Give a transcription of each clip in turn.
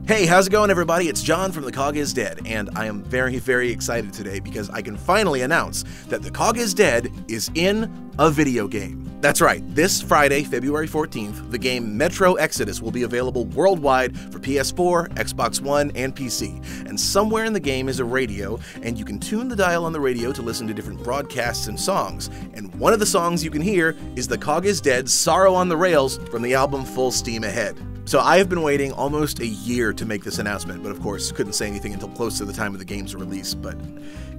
Hey, how's it going, everybody? It's John from The Cog is Dead, and I am very, very excited today because I can finally announce that The Cog is Dead is in a video game. That's right, this Friday, February 14th, the game Metro Exodus will be available worldwide for PS4, Xbox One, and PC. And somewhere in the game is a radio, and you can tune the dial on the radio to listen to different broadcasts and songs. And one of the songs you can hear is The Cog is Dead's Sorrow on the Rails from the album Full Steam Ahead. So I have been waiting almost a year to make this announcement, but of course couldn't say anything until close to the time of the game's release, but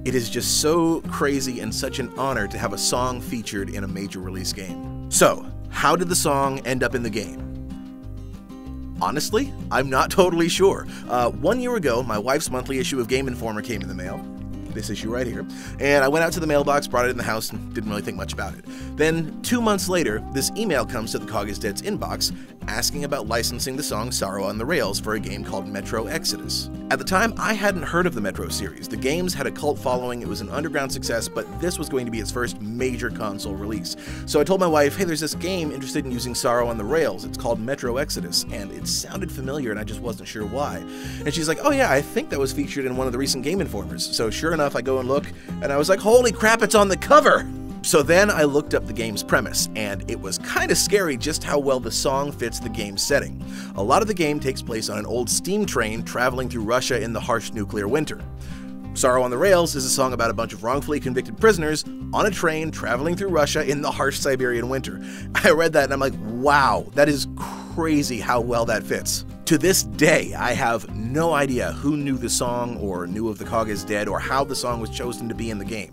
it is just so crazy and such an honor to have a song featured in a major release game. So, how did the song end up in the game? Honestly, I'm not totally sure. 1 year ago, my wife's monthly issue of Game Informer came in the mail. This issue right here, and I went out to the mailbox, brought it in the house, and didn't really think much about it. Then, 2 months later, this email comes to the Cog is Dead's inbox asking about licensing the song Sorrow on the Rails for a game called Metro Exodus. At the time, I hadn't heard of the Metro series. The games had a cult following, it was an underground success, but this was going to be its first major console release. So I told my wife, hey, there's this game interested in using Sorrow on the Rails. It's called Metro Exodus, and it sounded familiar, and I just wasn't sure why. And she's like, oh yeah, I think that was featured in one of the recent Game Informers. So sure enough, I go and look, and I was like, holy crap, it's on the cover! So then I looked up the game's premise, and it was kind of scary just how well the song fits the game's setting. A lot of the game takes place on an old steam train traveling through Russia in the harsh nuclear winter. Sorrow on the Rails is a song about a bunch of wrongfully convicted prisoners on a train traveling through Russia in the harsh Siberian winter. I read that and I'm like, wow, that is crazy how well that fits. To this day, I have no idea who knew the song or knew of The Cog is Dead or how the song was chosen to be in the game,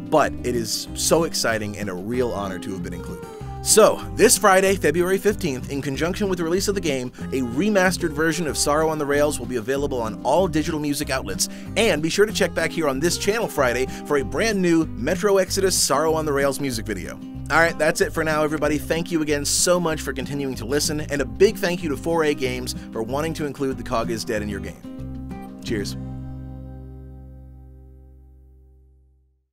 but it is so exciting and a real honor to have been included. So, this Friday, February 15th, in conjunction with the release of the game, a remastered version of Sorrow on the Rails will be available on all digital music outlets, and be sure to check back here on this channel Friday for a brand new Metro Exodus Sorrow on the Rails music video. Alright, that's it for now, everybody. Thank you again so much for continuing to listen, and a big thank you to 4A Games for wanting to include The Cog is Dead in your game. Cheers.